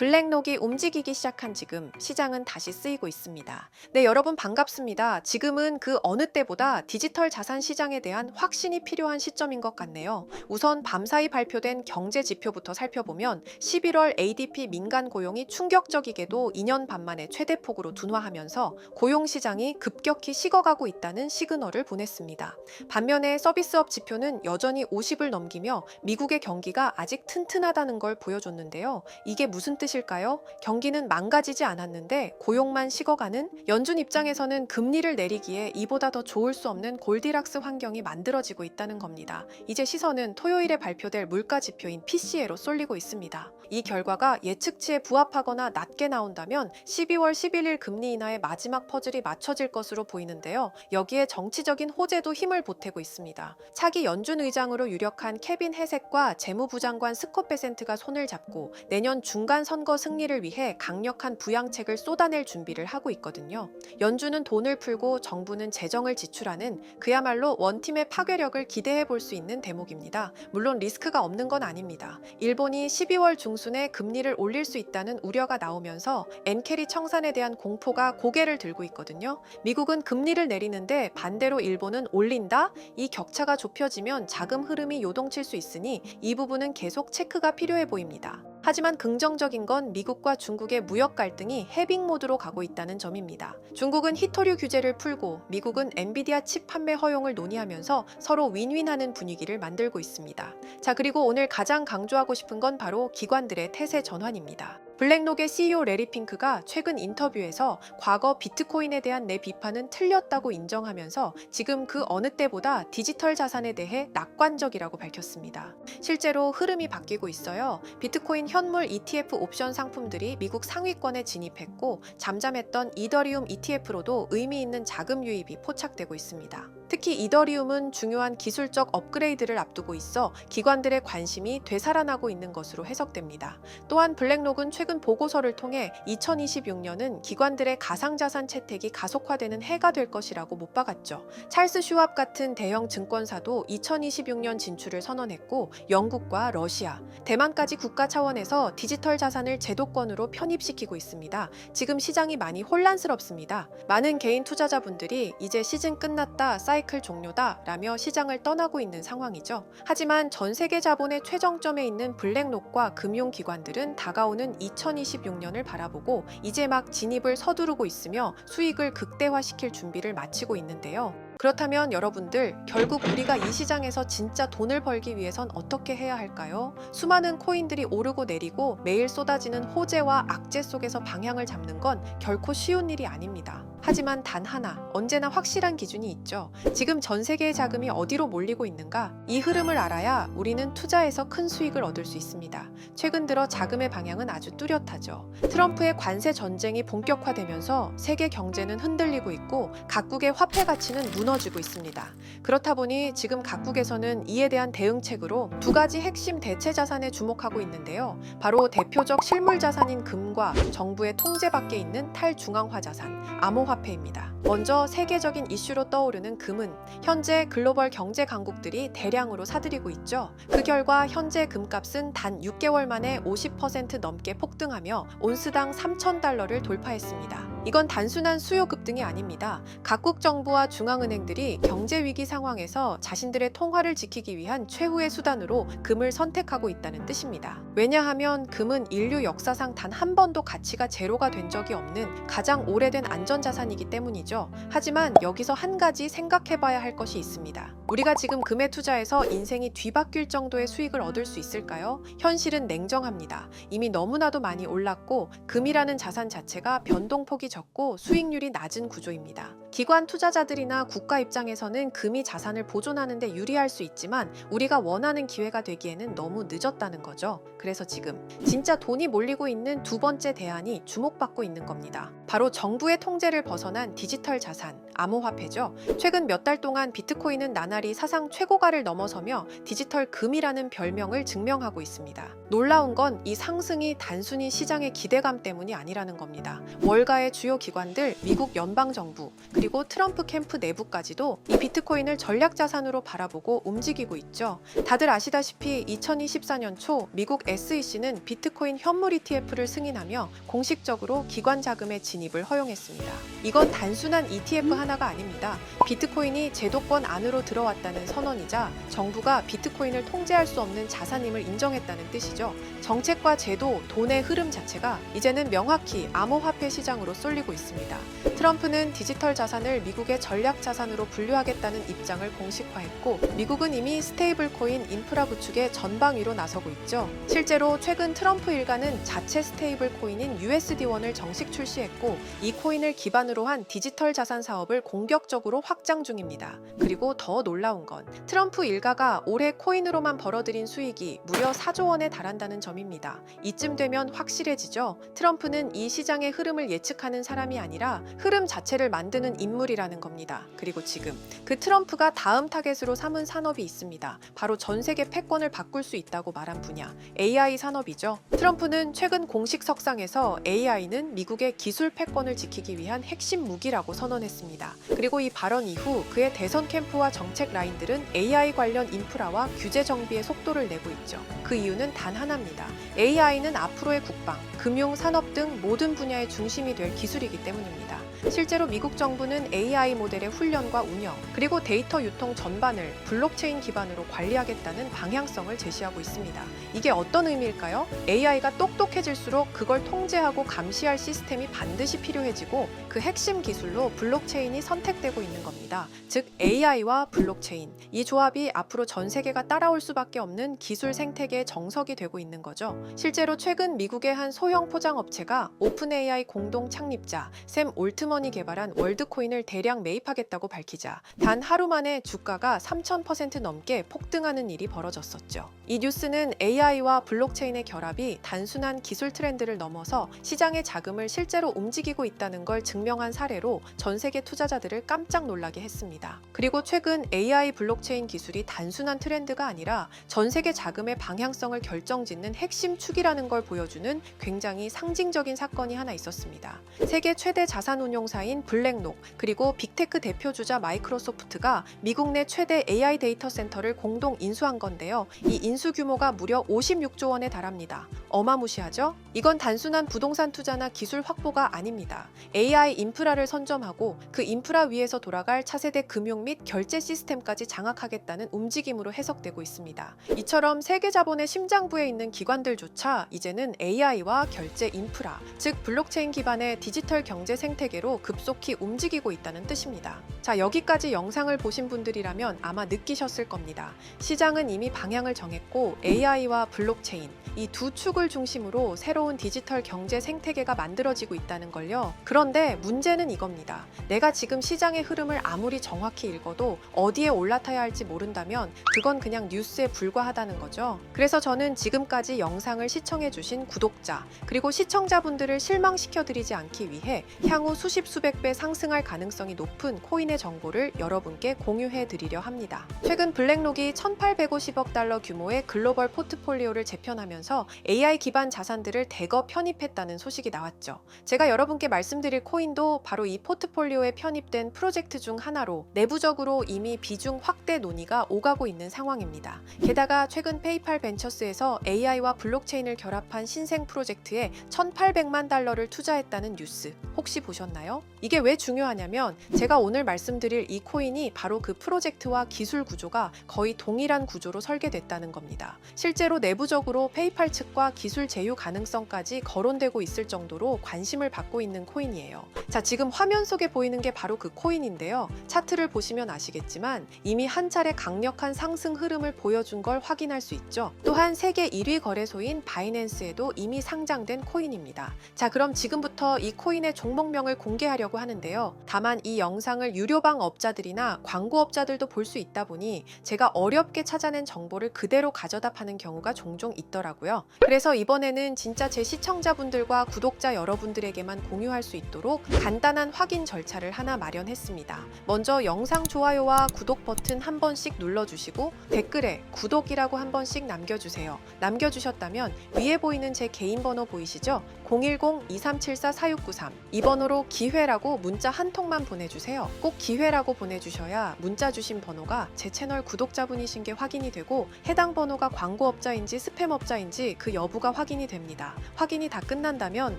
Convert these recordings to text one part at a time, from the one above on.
블랙록이 움직이기 시작한 지금 시장은 다시 쓰이고 있습니다. 네, 여러분 반갑습니다. 지금은 그 어느 때보다 디지털 자산 시장에 대한 확신이 필요한 시점인 것 같네요. 우선 밤사이 발표된 경제 지표부터 살펴보면 11월 ADP 민간 고용이 충격적이게도 2년 반 만에 최대폭으로 둔화하면서 고용 시장이 급격히 식어가고 있다는 시그널을 보냈습니다. 반면에 서비스업 지표는 여전히 50을 넘기며 미국의 경기가 아직 튼튼하다는 걸 보여줬는데요. 이게 무슨 뜻일까요? 경기는 망가지지 않았는데 고용만 식어가는? 연준 입장에서는 금리를 내리기에 이보다 더 좋을 수 없는 골디락스 환경이 만들어지고 있다는 겁니다. 이제 시선은 토요일에 발표될 물가 지표인 PCE로 쏠리고 있습니다. 이 결과가 예측치에 부합하거나 낮게 나온다면 12월 11일 금리 인하의 마지막 퍼즐이 맞춰질 것으로 보이는데요. 여기에 정치적인 호재도 힘을 보태고 있습니다. 차기 연준 의장으로 유력한 케빈 해색과 재무부 장관 스콧 베센트가 손을 잡고 내년 중간 선거 승리를 위해 강력한 부양책을 쏟아낼 준비를 하고 있거든요. 연준은 돈을 풀고 정부는 재정을 지출하는 그야말로 원팀의 파괴력을 기대해 볼 수 있는 대목입니다. 물론 리스크가 없는 건 아닙니다. 일본이 12월 중순에 금리를 올릴 수 있다는 우려가 나오면서 엔캐리 청산에 대한 공포가 고개를 들고 있거든요. 미국은 금리를 내리는데 반대로 일본은 올린다? 이 격차가 좁혀지면 자금 흐름이 요동칠 수 있으니 이 부분은 계속 체크가 필요해 보입니다. 하지만 긍정적인 건 미국과 중국의 무역 갈등이 해빙 모드로 가고 있다는 점입니다. 중국은 히토류 규제를 풀고 미국은 엔비디아 칩 판매 허용을 논의하면서 서로 윈윈하는 분위기를 만들고 있습니다. 자, 그리고 오늘 가장 강조하고 싶은 건 바로 기관들의 태세 전환입니다. 블랙록의 CEO 레리 핑크가 최근 인터뷰에서 과거 비트코인에 대한 내 비판은 틀렸다고 인정하면서 지금 그 어느 때보다 디지털 자산에 대해 낙관적이라고 밝혔습니다. 실제로 흐름이 바뀌고 있어요. 비트코인 현물 ETF 옵션 상품들이 미국 상위권에 진입했고 잠잠했던 이더리움 ETF로도 의미 있는 자금 유입이 포착되고 있습니다. 특히 이더리움은 중요한 기술적 업그레이드를 앞두고 있어 기관들의 관심이 되살아나고 있는 것으로 해석됩니다. 또한 블랙록은 최근 보고서를 통해 2026년은 기관들의 가상자산 채택이 가속화되는 해가 될 것이라고 못 박았죠. 찰스 슈왑 같은 대형 증권사도 2026년 진출을 선언했고 영국과 러시아, 대만까지 국가 차원에서 디지털 자산을 제도권으로 편입시키고 있습니다. 지금 시장이 많이 혼란스럽습니다. 많은 개인 투자자분들이 이제 시즌 끝났다, 사이클 종료다 라며 시장을 떠나고 있는 상황이죠. 하지만 전 세계 자본의 최정점에 있는 블랙록과 금융기관들은 다가오는 2026년을 바라보고 이제 막 진입을 서두르고 있으며 수익을 극대화시킬 준비를 마치고 있는데요. 그렇다면 여러분들, 결국 우리가 이 시장에서 진짜 돈을 벌기 위해선 어떻게 해야 할까요? 수많은 코인들이 오르고 내리고 매일 쏟아지는 호재와 악재 속에서 방향을 잡는 건 결코 쉬운 일이 아닙니다. 하지만 단 하나, 언제나 확실한 기준이 있죠. 지금 전 세계의 자금이 어디로 몰리고 있는가? 이 흐름을 알아야 우리는 투자에서 큰 수익을 얻을 수 있습니다. 최근 들어 자금의 방향은 아주 뚜렷하죠. 트럼프의 관세 전쟁이 본격화되면서 세계 경제는 흔들리고 있고 각국의 화폐 가치는 무너지고 있습니다. 그렇다 보니 지금 각국에서는 이에 대한 대응책으로 두 가지 핵심 대체 자산에 주목하고 있는데요. 바로 대표적 실물 자산인 금과 정부의 통제 밖에 있는 탈중앙화 자산, 암호화폐입니다. 먼저 세계적인 이슈로 떠오르는 금은 현재 글로벌 경제 강국들이 대량으로 사들이고 있죠. 그 결과 현재 금값은 단 6개월 만에 50% 넘게 폭등하며 온스당 3,000달러를 돌파했습니다. 이건 단순한 수요 급등이 아닙니다. 각국 정부와 중앙은행들이 경제 위기 상황에서 자신들의 통화를 지키기 위한 최후의 수단으로 금을 선택하고 있다는 뜻입니다. 왜냐하면 금은 인류 역사상 단 한 번도 가치가 제로가 된 적이 없는 가장 오래된 안전자산이기 때문이죠. 하지만 여기서 한 가지 생각해봐야 할 것이 있습니다. 우리가 지금 금에 투자해서 인생이 뒤바뀔 정도의 수익을 얻을 수 있을까요? 현실은 냉정합니다. 이미 너무나도 많이 올랐고 금이라는 자산 자체가 변동폭이 적고 수익률이 낮은 구조입니다. 기관 투자자들이나 국가 입장에서는 금이 자산을 보존하는 데 유리할 수 있지만 우리가 원하는 기회가 되기에는 너무 늦었다는 거죠. 그래서 지금 진짜 돈이 몰리고 있는 두 번째 대안이 주목받고 있는 겁니다. 바로 정부의 통제를 벗어난 디지털 자산, 암호화폐죠. 최근 몇 달 동안 비트코인은 나날이 사상 최고가를 넘어서며 디지털 금이라는 별명을 증명하고 있습니다. 놀라운 건 이 상승이 단순히 시장의 기대감 때문이 아니라는 겁니다. 월가의 주요 기관들, 미국 연방정부, 그리고 트럼프 캠프 내부까지도 이 비트코인을 전략 자산으로 바라보고 움직이고 있죠. 다들 아시다시피 2024년 초 미국 SEC는 비트코인 현물 ETF를 승인하며 공식적으로 기관 자금의 진입을 허용했습니다. 이건 단순한 ETF 하나가 아닙니다. 비트코인이 제도권 안으로 들어왔다는 선언이자 정부가 비트코인을 통제할 수 없는 자산임을 인정했다는 뜻이죠. 정책과 제도, 돈의 흐름 자체가 이제는 명확히 암호화폐 시장으로 쏠리고 있습니다. 트럼프는 디지털 자산을 미국의 전략 자산으로 분류하겠다는 입장을 공식화했고, 미국은 이미 스테이블 코인 인프라 구축에 전방위로 나서고 있죠. 실제로 최근 트럼프 일가는 자체 스테이블 코인인 USD1을 정식 출시했고, 이 코인을 기반으로 한 디지털 자산 사업을 공격적으로 확장 중입니다. 그리고 더 놀라운 건 트럼프 일가가 올해 코인으로만 벌어들인 수익이 무려 4조 원에 달한다는 점입니다. 이쯤 되면 확실해지죠. 트럼프는 이 시장의 흐름을 예측하는 사람이 아니라 흐름 자체를 만드는 인물이라는 겁니다. 그리고 지금 그 트럼프가 다음 타겟으로 삼은 산업이 있습니다. 바로 전 세계 패권을 바꿀 수 있다고 말한 분야, AI 산업이죠. 트럼프는 최근 공식 석상에서 AI는 미국의 기술 패권을 지키기 위한 핵심 무기라고 선언했습니다. 그리고 이 발언 이후 그의 대선 캠프와 정책 라인들은 AI 관련 인프라와 규제 정비의 속도를 내고 있죠. 그 이유는 단 하나입니다. AI는 앞으로의 국방, 금융, 산업 등 모든 분야의 중심이 될 기술이기 때문입니다. 실제로 미국 정부는 AI 모델의 훈련과 운영, 그리고 데이터 유통 전반을 블록체인 기반으로 관리하겠다는 방향성을 제시하고 있습니다. 이게 어떤 의미일까요? AI가 똑똑해질수록 그걸 통제하고 감시할 시스템이 반드시 필요해지고, 그 핵심 기술로 블록체인이 선택되고 있는 겁니다. 즉 AI와 블록체인, 이 조합이 앞으로 전 세계가 따라올 수밖에 없는 기술 생태계의 정석이 되고 있는 거죠. 실제로 최근 미국의 한 소형 포장업체가 오픈 AI 공동 창립자 샘 올트먼이 개발한 월드코인을 대량 매입하겠다고 밝히자 단 하루 만에 주가가 3000% 넘게 폭등하는 일이 벌어졌었죠. 이 뉴스는 AI와 블록체인의 결합이 단순한 기술 트렌드를 넘어서 시장의 자금을 실제로 움직이고 있다는 걸 증명한 사례로 전 세계 투자자들을 깜짝 놀라게 했습니다. 그리고 최근 AI 블록체인 기술이 단순한 트렌드가 아니라 전 세계 자금의 방향성을 결정짓는 핵심 축이라는 걸 보여주는 굉장히 상징적인 사건이 하나 있었습니다. 세계 최대 자산 운용사인 블랙록, 그리고 빅테크 대표주자 마이크로소프트가 미국 내 최대 AI 데이터 센터를 공동 인수한 건데요. 이 인수 규모가 무려 56조 원에 달합니다. 어마무시하죠? 이건 단순한 부동산 투자나 기술 확보가 아닙니다. AI 인프라를 선점하고 그 인프라 위에서 돌아갈 차세대 금융 및 결제 시스템까지 장악하겠다는 움직임으로 해석되고 있습니다. 이처럼 세계 자본의 심장부에 있는 기관들조차 이제는 AI와 결제 인프라, 즉 블록체인 기반의 디지털 경제 생태계로 급속히 움직이고 있다는 뜻입니다. 자, 여기까지 영상을 보신 분들이라면 아마 느끼셨을 겁니다. 시장은 이미 방향을 정했고 AI와 블록체인, 이 두 축을 중심으로 새로운 디지털 경제 생태계가 만들어지고 있다는 걸요. 그런데 문제는 이겁니다. 내가 지금 시장의 흐름을 아무리 정확히 읽어도 어디에 올라타야 할지 모른다면 그건 그냥 뉴스에 불과하다는 거죠. 그래서 저는 지금까지 영상을 시청해주신 구독자, 그리고 시청자분들을 실망시켜드리지 않기 위해 향후 수십 수백 배 상승할 가능성이 높은 코인의 정보를 여러분께 공유해드리려 합니다. 최근 블랙록이 1850억 달러 규모의 글로벌 포트폴리오를 재편하면서 AI 기반 자산들을 대거 편입했다는 소식이 나왔죠. 제가 여러분께 말씀드릴 코인도 바로 이 포트폴리오에 편입된 프로젝트 중 하나로 내부적으로 이미 비중 확대 논의가 오가고 있는 상황입니다. 게다가 최근 페이팔 벤처스에서 AI와 블록체인을 결합한 신생 프로젝트에 1,800만 달러를 투자했다는 뉴스 혹시 보셨나요? 이게 왜 중요하냐면 제가 오늘 말씀드릴 이 코인이 바로 그 프로젝트와 기술 구조가 거의 동일한 구조로 설계됐다는 겁니다. 실제로 내부적으로 페이팔 측과 기술 제휴 가능성까지 거론되고 있을 정도로 관심을 받고 있는 코인이에요. 자, 지금 화면 속에 보이는 게 바로 그 코인인데요. 차트를 보시면 아시겠지만 이미 한 차례 강력한 상승 흐름을 보여준 걸 확인할 수 있죠. 또한 세계 1위 거래소인 바이낸스에도 이미 상장된 코인입니다. 자, 그럼 지금부터 이 코인의 종목명을 공개하려고 하는데요. 다만 이 영상을 유료방 업자들이나 광고업자들도 볼 수 있다 보니 제가 어렵게 찾아낸 정보를 그대로 가져다 파는 경우가 종종 있더라고요. 그래서 이번에는 진짜 제 시청자분들과 구독자 여러분들에게만 공유할 수 있도록 간단한 확인 절차를 하나 마련했습니다. 먼저 영상 좋아요와 구독 버튼 한 번씩 눌러주시고 댓글에 구독이라고 한 번씩 남겨주세요. 남겨주셨다면 위에 보이는 제 개인 번호 보이시죠? 010-2374-4693 이 번호로 기회라고 문자 한 통만 보내주세요. 꼭 기회라고 보내주셔야 문자 주신 번호가 제 채널 구독자분이신 게 확인이 되고 해당 번호가 광고업자인지 스팸업자인지 그 여부가 확인이 됩니다. 확인이 다 끝난다면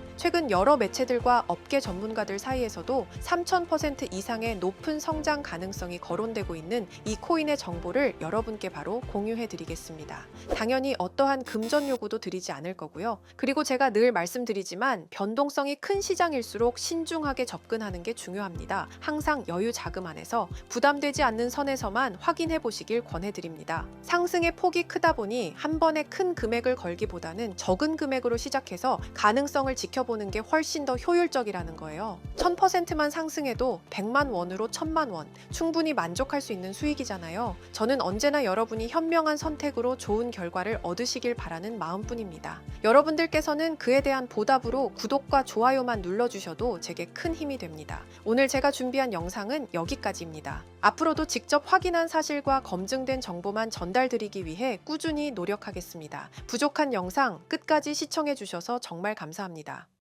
최근 여러 매체들과 업계 전문가들 사이에서도 3000% 이상의 높은 성장 가능성이 거론되고 있는 이 코인의 정보를 여러분께 바로 공유해 드리겠습니다. 당연히 어떠한 금전 요구도 드리지 않을 거고요. 그리고 제가 늘 말씀드리지만 변동성이 큰 시장일수록 신중하게 접근하는 게 중요합니다. 항상 여유 자금 안에서 부담되지 않는 선에서만 확인해 보시길 권해드립니다. 상승의 폭이 크다 보니 한 번에 큰 금액을 걸기보다는 적은 금액으로 시작해서 가능성을 지켜보는 게 훨씬 더 효율적이라는 거예요. 1000%만 상승해도 100만 원으로 1000만 원 충분히 만족할 수 있는 수익이잖아요. 저는 언제나 여러분이 현명한 선택으로 좋은 결과를 얻으시길 바라는 마음뿐입니다. 여러분들께서는 그에 대한 보답으로 구독과 좋아요만 눌러주셔도 제게 큰 힘이 됩니다. 오늘 제가 준비한 영상은 여기까지입니다. 앞으로도 직접 확인한 사실과 검증된 정보만 전달드리기 위해 꾸준히 노력하겠습니다. 부족한 영상 끝까지 시청해 주셔서 정말 감사합니다.